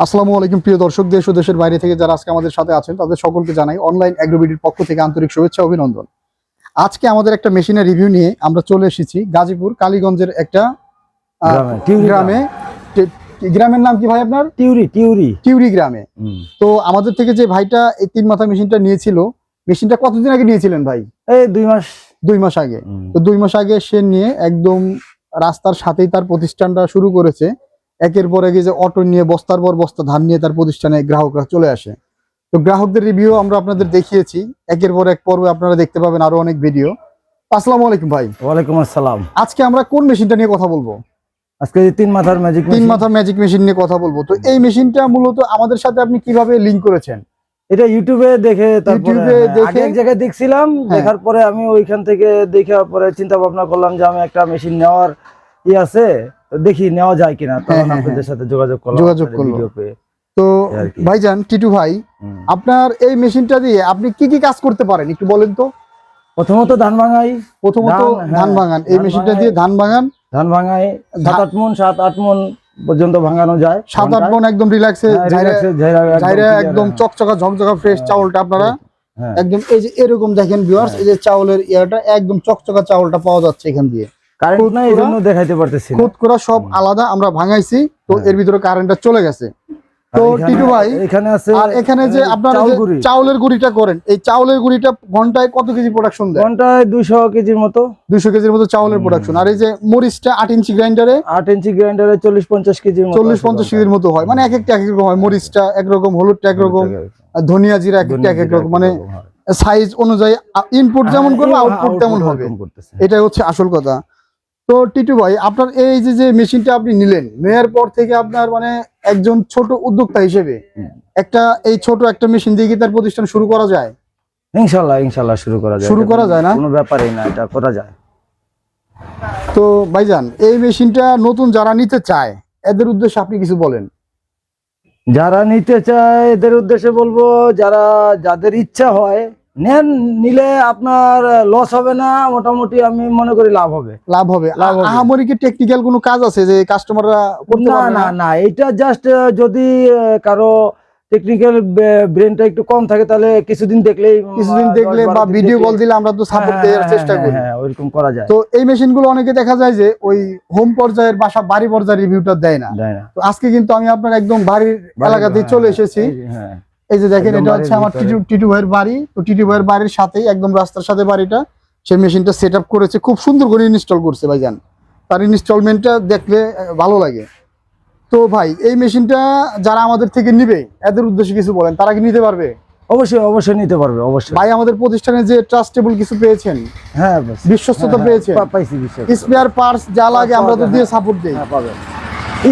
আসসালামু আলাইকুম প্রিয় দর্শক, দেশ ও দেশের বাইরে থেকে যারা আজকে আমাদের সাথে আছেন তাদের সকলকে জানাই অনলাইন অ্যাগ্রোবিডির পক্ষ থেকে আন্তরিক শুভেচ্ছা অভিনন্দন। আজকে আমাদের একটা মেশিনের রিভিউ নিয়ে আমরা চলে এসেছি গাজীপুর কালীগঞ্জের একটা গ্রামে। গ্রামের নাম কি ভাই আপনার? টিউরি গ্রামে। তো আমাদের থেকে যে ভাইটা এই 3 মাথা মেশিনটা নিয়েছিল, মেশিনটা কতদিন আগে নিয়েছিলেন ভাই? এই 2 মাস আগে। তো 2 মাস আগে সে নিয়ে একদম রাস্তার সাথেই তার প্রতিষ্ঠানটা শুরু করেছে। একের পর এক যে অটো নিয়ে বস্তার পর বস্তা ধান নিয়ে তার প্রতিষ্ঠানে গ্রাহকরা চলে আসে। তো গ্রাহকদের রিভিউ আমরা আপনাদের দেখিয়েছি, একের পর এক পর্বে আপনারা দেখতে পাবেন আরো অনেক ভিডিও। আসসালামু আলাইকুম ভাই। ওয়ালাইকুম আসসালাম। আজকে আমরা কোন মেশিনটা নিয়ে কথা বলবো? আজকে 3 মাথার ম্যাজিক মেশিন নিয়ে কথা বলবো। তো এই মেশিনটা মূলত আমাদের সাথে আপনি কিভাবে লিংক করেছেন? এটা ইউটিউবে দেখে, তারপরে আগে এক জায়গায় দেখছিলাম, দেখার পরে আমি ওইখান থেকে দেখে পরে চিন্তা ভাবনা করলাম যে আমি একটা মেশিন নেওয়ার আছে, দেখি নেওয়া যায় কিনা। তখন আপনাদের সাথে যোগাযোগ করলাম। তো ভাইজান টিটু ভাই, আপনার এই মেশিনটা দিয়ে আপনি কি কি কাজ করতে পারেন একটু বলেন তো? প্রথমত ধান ভাঙাই। ধান ভাঙান। এই মেশিনটা দিয়ে ধান ভাঙাই 7-8 মণ পর্যন্ত ভাঙানো যায়। 7-8 মণ একদম রিল্যাক্সে একদম চকচকা ঝকঝকা ফ্রেশ চাউলটা আপনারা একদম এই যে এরকম দেখেন ভিউয়ার্স, এই যে চাউলের ইয়াটা একদম চকচকা চাউলটা পাওয়া যাচ্ছে এখান দিয়ে। কারেন্ট নাই, এজন্য দেখাইতে পারতেছি না। খুদ করা সব আলাদা আমরা ভাঙাইছি, তো এর ভিতরে কারেন্টটা চলে গেছে। তো টিটু ভাই এখানে আছে, আর এখানে যে আপনারা চাউলের গুঁড়িটা করেন, এই চাউলের গুঁড়িটা ঘন্টায় কত কেজি প্রোডাকশন দেয়? ঘন্টায় 200 কেজির মতো। 200 কেজির মতো চাউলের প্রোডাকশন। আর এই যে মরিচটা 8 ইঞ্চি গ্রাইন্ডারে 40-50 কেজির মতো, 40-50 কেজির মতো হয়। মানে এক একটা এক রকম হয়, মরিচটা একরকম, হলুদটা একরকম, ধনিয়া জিরা এক একটা এক রকম, মানে সাইজ অনুযায়ী ইনপুট যেমন করবে আউটপুট তেমন হবে। এটাই হচ্ছে আসল কথা। তো টিটু ভাই, আপনার এই যে মেশিনটা আপনি নিলেন, নেয়ার পর থেকে আপনার মানে একজন ছোট উদ্যোক্তা হিসেবে এই ছোট একটা মেশিন দিয়ে কি তার প্রতিষ্ঠান শুরু করা যায়? ইনশাআল্লাহ শুরু করা যায় না, কোনো ব্যাপারই না, এটা করা যায়। তো ভাইজান, এই মেশিনটা নতুন যারা নিতে চায় এদের উদ্দেশ্যে আপনি কিছু বলেন। যারা নিতে চায় এদের উদ্দেশ্যে বলবো, যাদের ইচ্ছা হয় নিলে আপনার লস হবে না, মোটামুটি আমি মনে করি লাভ হবে। আহামরি কি টেকনিক্যাল কোনো কাজ আছে যে কাস্টমাররা করতে পারবে না? না, এটা জাস্ট যদি কারো টেকনিক্যাল ব্রেনটা একটু কম থাকে, তাহলে কিছুদিন দেখলে বা ভিডিও কল দিলে আমরা তো সাপোর্ট দেওয়ার চেষ্টা করি। ওইরকম করা যায়। তো এই মেশিনগুলো অনেকে দেখা যায় যে ওই হোম পর্যায়ের বাড়ি পর্যায়ের রিভিউটা দেয় না। তো আজকে কিন্তু আমি আপনার একদম বাড়ির এলাকাতেই চলে এসেছি। এই যে দেখেন, এটা হচ্ছে আমার টিটু ভাইয়ের বাড়ি। তো টিটু ভাইয়ের বাড়ির সাথেই একদম রাস্তার সাথে বাড়িটা। সেই মেশিনটা সেট আপ করেছে, খুব সুন্দর করে ইনস্টল করছে ভাইজান। তার ইনস্টলমেন্টটা দেখলে ভালো লাগে। তো ভাই, এই মেশিনটা যারা আমাদের থেকে নিবে এদের উদ্দেশ্যে কিছু বলেন, তারা কি নিতে পারবে? অবশ্যই নিতে পারবে, অবশ্যই। ভাই, আমাদের প্রতিষ্ঠানে যে ট্রাস্টেবল কিছু পেয়েছেন, বিশ্বস্ততা পেয়েছেন, পাইছি। স্পেয়ার পার্টস যা লাগে আমরা তো দিয়ে সাপোর্ট দেই। পাবেন।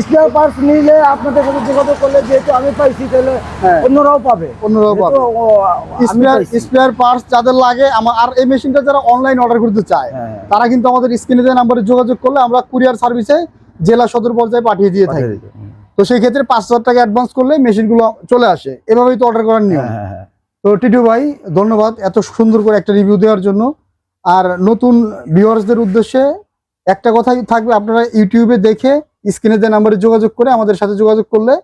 স্পেয়ার পার্টস নিলে আপনাদের সাথে যোগাযোগ করলে, যেহেতু আমি পাইছি, তাহলে অন্যরাও পাবে। স্পেয়ার পার্টস যাদের লাগে আর এই মেশিনটা যারা অনলাইন অর্ডার করতে চায় তারা কিন্তু আমাদের স্ক্রিনে দেওয়া নাম্বারে যোগাযোগ করলে আমরা কুরিয়ার সার্ভিসে জেলা সদর পর্যায়ে পাঠিয়ে দিয়ে থাকি। তো সেই ক্ষেত্রে 5,000 টাকা অ্যাডভান্স করলে মেশিনগুলো চলে আসে। এভাবেই তো অর্ডার করার নিয়ম। তো টিটু ভাই, ধন্যবাদ এত সুন্দর করে একটা রিভিউ দেওয়ার জন্য। আর নতুন ভিউয়ার্সদের উদ্দেশ্যে একটা কথাই থাকবে, আপনারা ইউটিউবে দেখে স্ক্রিনে দেওয়া নাম্বারে যোগাযোগ করে আমাদের সাথে যোগাযোগ করলে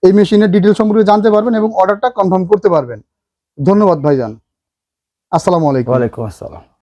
এই মেশিনের ডিটেল সম্পর্কে জানতে পারবেন এবং অর্ডারটা কনফার্ম করতে পারবেন। ধন্যবাদ ভাইজান। আসসালামু আলাইকুম। ওয়ালাইকুম আসসালাম।